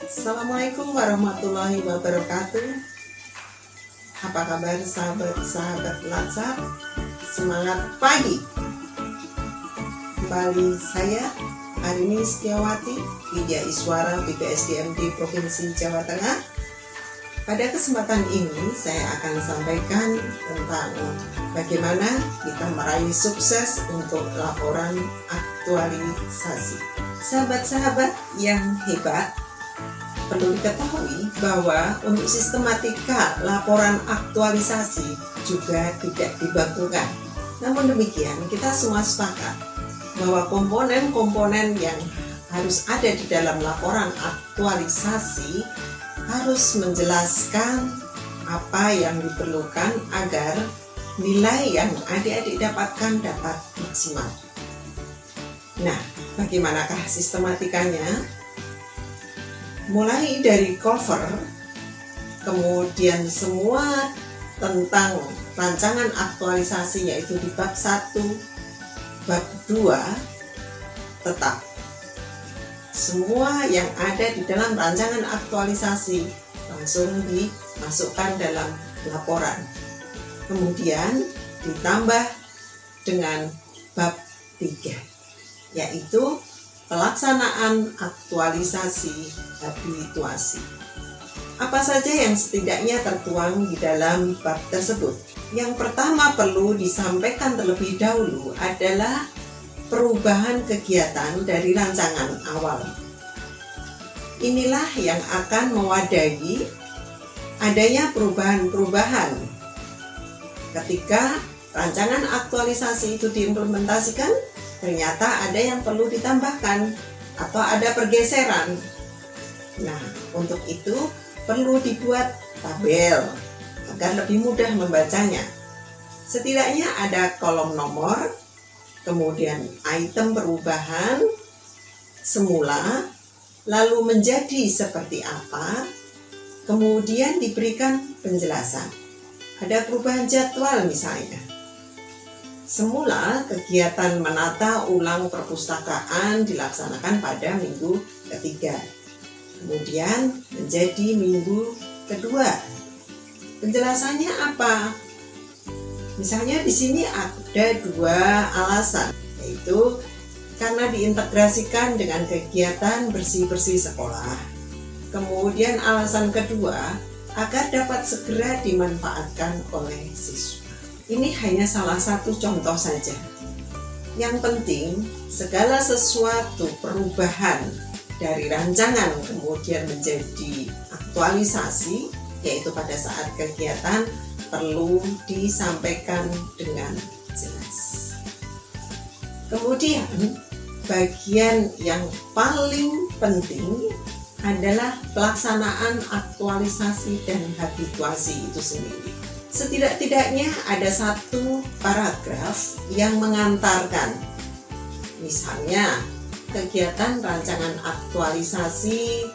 Assalamualaikum warahmatullahi wabarakatuh. Apa kabar sahabat-sahabat Latsar? Semangat pagi. Kembali saya Arini Setiawati, Widya Iswara BPSDMD Provinsi Jawa Tengah. Pada kesempatan ini saya akan sampaikan tentang bagaimana kita meraih sukses untuk laporan aktualisasi. Sahabat-sahabat yang hebat, perlu diketahui bahwa untuk sistematika laporan aktualisasi juga tidak dibakukan. Namun demikian, kita semua sepakat bahwa komponen-komponen yang harus ada di dalam laporan aktualisasi harus menjelaskan apa yang diperlukan agar nilai yang adik-adik dapatkan dapat maksimal. Nah, bagaimanakah sistematikanya? Mulai dari cover, kemudian semua tentang rancangan aktualisasi yaitu di bab 1, bab 2 tetap. Semua yang ada di dalam rancangan aktualisasi langsung dimasukkan dalam laporan. Kemudian ditambah dengan bab 3 yaitu pelaksanaan aktualisasi habituasi. Apa saja yang setidaknya tertuang di dalam bab tersebut? Yang pertama perlu disampaikan terlebih dahulu adalah perubahan kegiatan dari rancangan awal. Inilah yang akan mewadahi adanya perubahan-perubahan ketika rancangan aktualisasi itu diimplementasikan. Ternyata ada yang perlu ditambahkan atau ada pergeseran. Nah, untuk itu perlu dibuat tabel agar lebih mudah membacanya. Setidaknya ada kolom nomor, kemudian item perubahan semula, lalu menjadi seperti apa, kemudian diberikan penjelasan. Ada perubahan jadwal misalnya. Semula kegiatan menata ulang perpustakaan dilaksanakan pada minggu ketiga. Kemudian menjadi minggu kedua. Penjelasannya apa? Misalnya di sini ada 2 alasan, yaitu karena diintegrasikan dengan kegiatan bersih-bersih sekolah. Kemudian alasan kedua, agar dapat segera dimanfaatkan oleh siswa. Ini hanya salah satu contoh saja. Yang penting, segala sesuatu perubahan dari rancangan kemudian menjadi aktualisasi, yaitu pada saat kegiatan, perlu disampaikan dengan jelas. Kemudian, bagian yang paling penting adalah pelaksanaan aktualisasi dan habituasi itu sendiri. Setidak-tidaknya ada 1 paragraf yang mengantarkan. Misalnya, kegiatan rancangan aktualisasi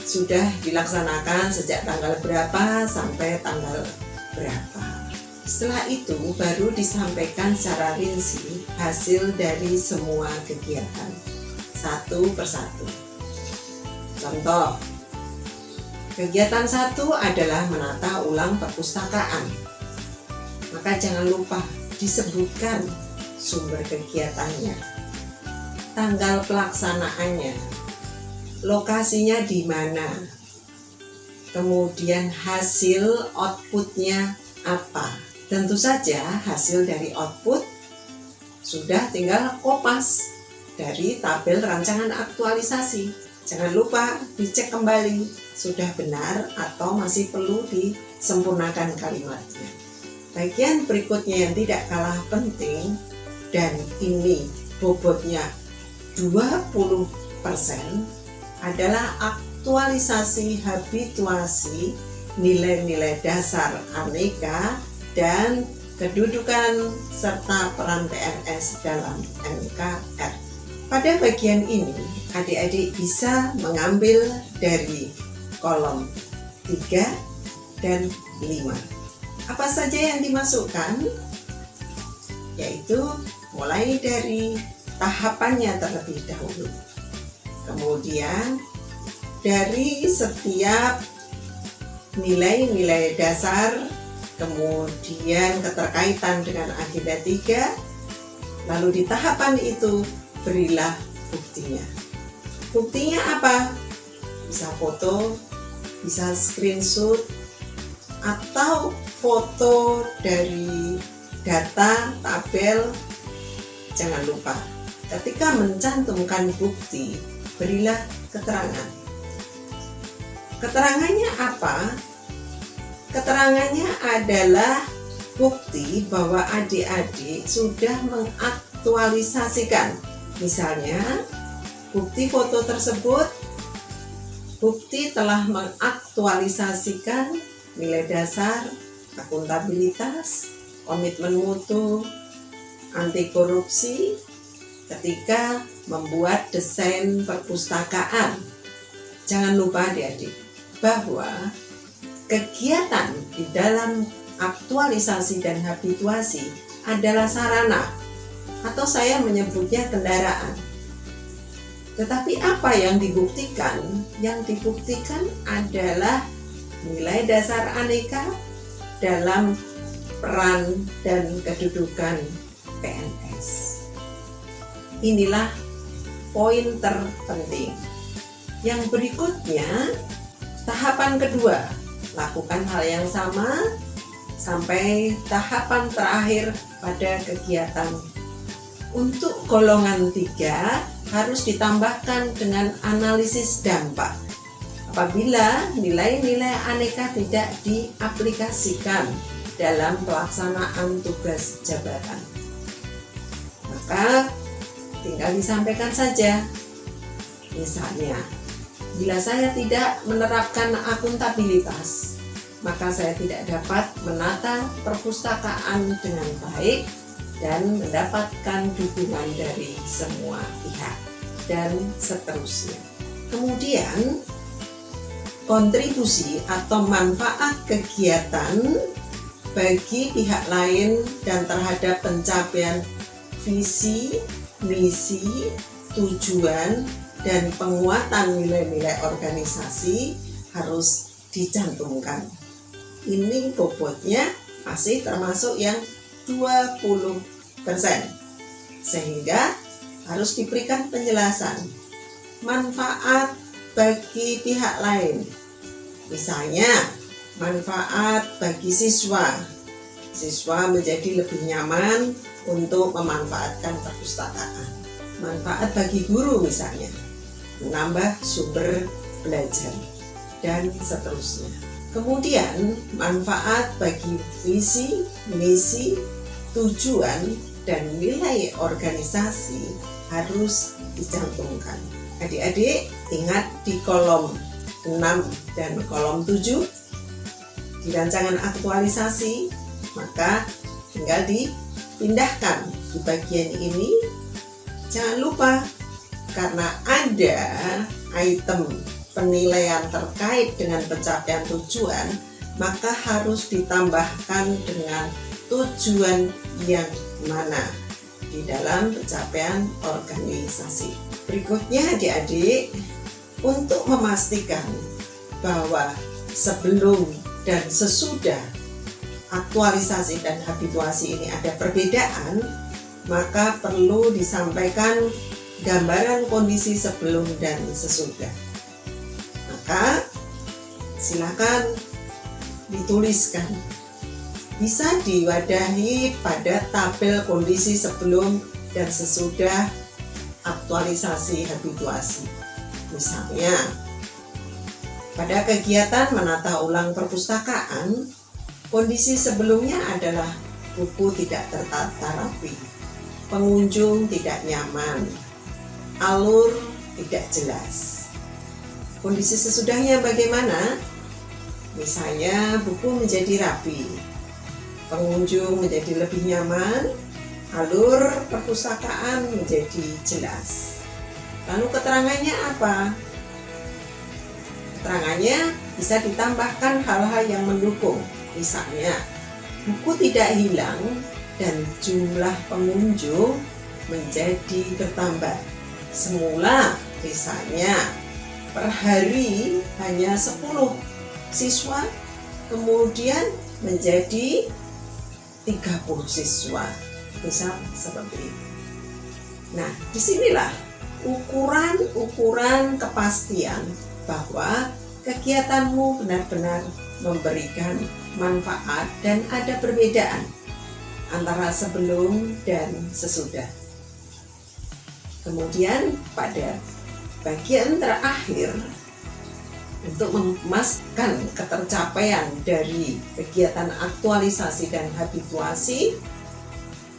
sudah dilaksanakan sejak tanggal berapa sampai tanggal berapa. Setelah itu baru disampaikan secara rinci hasil dari semua kegiatan satu persatu. Contoh, kegiatan 1 adalah menata ulang perpustakaan. Maka jangan lupa disebutkan sumber kegiatannya, tanggal pelaksanaannya, lokasinya di mana, kemudian hasil outputnya apa. Tentu saja hasil dari output sudah tinggal kopas dari tabel rancangan aktualisasi. Jangan lupa dicek kembali sudah benar atau masih perlu disempurnakan kalimatnya. Bagian berikutnya yang tidak kalah penting, dan ini bobotnya 20%, adalah aktualisasi habituasi nilai-nilai dasar aneka dan kedudukan serta peran PNS dalam NKR. Pada bagian ini, adik-adik bisa mengambil dari kolom 3 dan 5. Apa saja yang dimasukkan? Yaitu mulai dari tahapannya terlebih dahulu. Kemudian dari setiap nilai-nilai dasar, kemudian keterkaitan dengan agenda 3, lalu di tahapan itu berilah buktinya. Buktinya apa? Bisa foto, bisa screenshot, atau foto dari data, tabel. Jangan lupa, ketika mencantumkan bukti, berilah keterangan. Keterangannya apa? Keterangannya adalah bukti bahwa adik-adik sudah mengaktualisasikan. Misalnya, bukti foto tersebut, bukti telah mengaktualisasikan nilai dasar, akuntabilitas, komitmen mutu, anti korupsi ketika membuat desain perpustakaan. Jangan lupa adik-adik bahwa kegiatan di dalam aktualisasi dan habituasi adalah sarana, atau saya menyebutnya kendaraan. Tetapi apa yang dibuktikan? Yang dibuktikan adalah nilai dasar aneka dalam peran dan kedudukan PNS. Inilah poin terpenting. Yang berikutnya, tahapan kedua, lakukan hal yang sama sampai tahapan terakhir pada kegiatan. Untuk golongan 3 harus ditambahkan dengan analisis dampak apabila nilai-nilai aneka tidak diaplikasikan dalam pelaksanaan tugas jabatan. Maka tinggal disampaikan saja. Misalnya, bila saya tidak menerapkan akuntabilitas, maka saya tidak dapat menata perpustakaan dengan baik dan mendapatkan dukungan dari semua pihak, dan seterusnya. Kemudian, kontribusi atau manfaat kegiatan bagi pihak lain dan terhadap pencapaian visi, misi, tujuan, dan penguatan nilai-nilai organisasi harus dicantumkan. Ini bobotnya masih termasuk yang 20%, sehingga harus diberikan penjelasan manfaat bagi pihak lain. Misalnya, manfaat bagi siswa menjadi lebih nyaman untuk memanfaatkan perpustakaan. Manfaat bagi guru misalnya, menambah sumber belajar, dan seterusnya. Kemudian, manfaat bagi visi, misi, tujuan, dan nilai organisasi harus dicantumkan. Adik-adik ingat di kolom 6 dan kolom 7 di rancangan aktualisasi, maka tinggal dipindahkan di bagian ini. Jangan lupa, karena ada item penilaian terkait dengan pencapaian tujuan, maka harus ditambahkan dengan tujuan yang mana di dalam pencapaian organisasi. Berikutnya adik-adik, untuk memastikan bahwa sebelum dan sesudah aktualisasi dan habituasi ini ada perbedaan, maka perlu disampaikan gambaran kondisi sebelum dan sesudah. Maka silakan dituliskan. Bisa diwadahi pada tabel kondisi sebelum dan sesudah aktualisasi habituasi. Misalnya, pada kegiatan menata ulang perpustakaan, kondisi sebelumnya adalah buku tidak tertata rapi, pengunjung tidak nyaman, alur tidak jelas. Kondisi sesudahnya bagaimana? Misalnya, buku menjadi rapi, pengunjung menjadi lebih nyaman, alur perpustakaan menjadi jelas. Lalu keterangannya apa? Keterangannya bisa ditambahkan hal-hal yang mendukung. Misalnya, buku tidak hilang dan jumlah pengunjung menjadi bertambah. Semula misalnya per hari hanya 10 siswa, kemudian menjadi 30 siswa, misal seperti itu. Nah, disinilah ukuran kepastian bahwa kegiatanmu benar-benar memberikan manfaat dan ada perbedaan antara sebelum dan sesudah. Kemudian pada bagian terakhir, untuk memastikan ketercapaian dari kegiatan aktualisasi dan habituasi,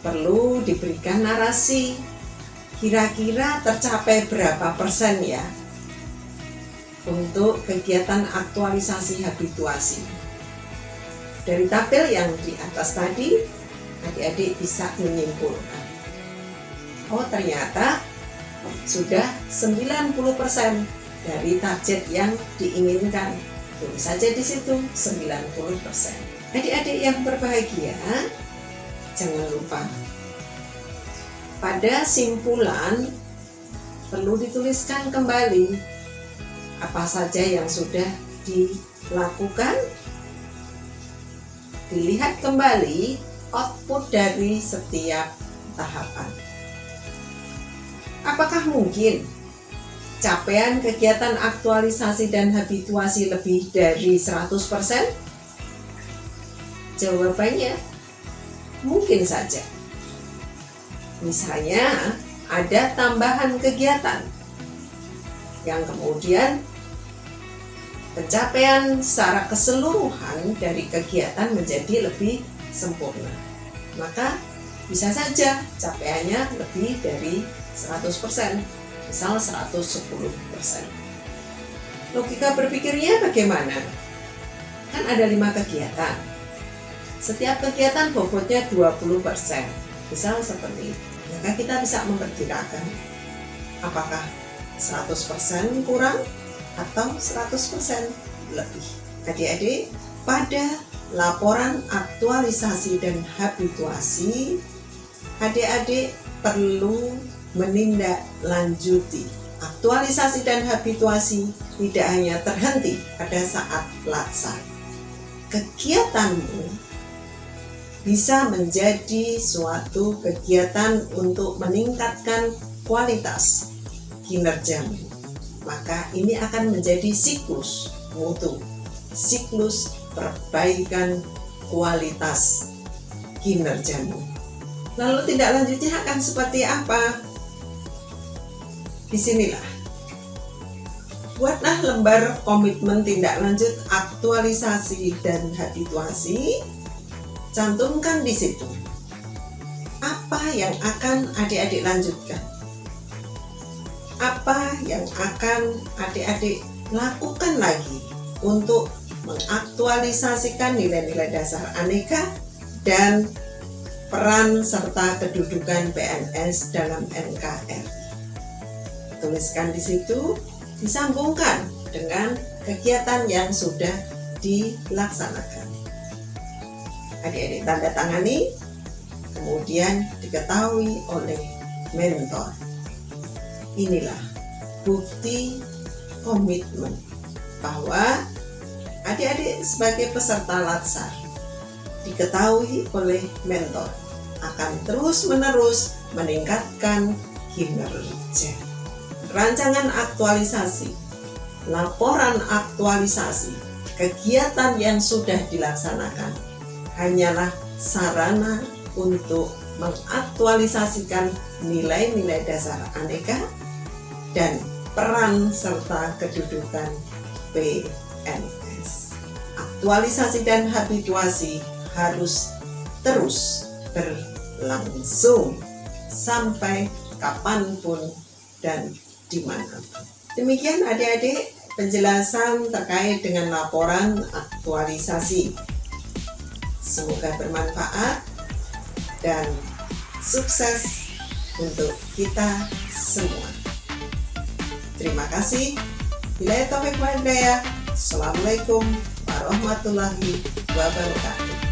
perlu diberikan narasi. Kira-kira tercapai berapa persen ya untuk kegiatan aktualisasi habituasi. Dari tabel yang di atas tadi, adik-adik bisa menyimpulkan, oh ternyata sudah 90% dari target yang diinginkan. Tulis saja di situ 90%. Adik-adik yang berbahagia, jangan lupa pada simpulan perlu dituliskan kembali apa saja yang sudah dilakukan. Dilihat kembali output dari setiap tahapan. Apakah mungkin capaian kegiatan aktualisasi dan habituasi lebih dari 100%? Jawabannya mungkin saja. Misalnya ada tambahan kegiatan yang kemudian pencapaian secara keseluruhan dari kegiatan menjadi lebih sempurna. Maka bisa saja capaiannya lebih dari 100%, misal 110%. Logika berpikirnya bagaimana? Kan ada 5 kegiatan. Setiap kegiatan bobotnya 20%, misal seperti itu. Maka kita bisa memperkirakan apakah 100% kurang atau 100% lebih. Adik-adik, pada laporan aktualisasi dan habituasi, adik-adik perlu menindaklanjuti. Aktualisasi dan habituasi tidak hanya terhenti pada saat latsar. Kegiatanmu bisa menjadi suatu kegiatan untuk meningkatkan kualitas kinerjamu. Maka ini akan menjadi siklus mutu, siklus perbaikan kualitas kinerjamu. Lalu tindak lanjutnya akan seperti apa? Disinilah. Buatlah lembar komitmen tindak lanjut aktualisasi dan habituasi. Cantumkan di situ apa yang akan adik-adik lanjutkan, apa yang akan adik-adik lakukan lagi untuk mengaktualisasikan nilai-nilai dasar aneka dan peran serta kedudukan PNS dalam NKRI. Tuliskan di situ, disambungkan dengan kegiatan yang sudah dilaksanakan. Adik-adik tanda tangani, kemudian diketahui oleh mentor. Inilah bukti komitmen bahwa adik-adik sebagai peserta latsar diketahui oleh mentor akan terus-menerus meningkatkan kinerja. Rancangan aktualisasi, laporan aktualisasi, kegiatan yang sudah dilaksanakan hanyalah sarana untuk mengaktualisasikan nilai-nilai dasar aneka dan peran serta kedudukan PNS. Aktualisasi dan habituasi harus terus berlangsung sampai kapanpun dan dimanapun. Demikian adik-adik penjelasan terkait dengan laporan aktualisasi. Semoga bermanfaat dan sukses untuk kita semua. Terima kasih. Billahi taufiq wal hidayah. Assalamualaikum warahmatullahi wabarakatuh.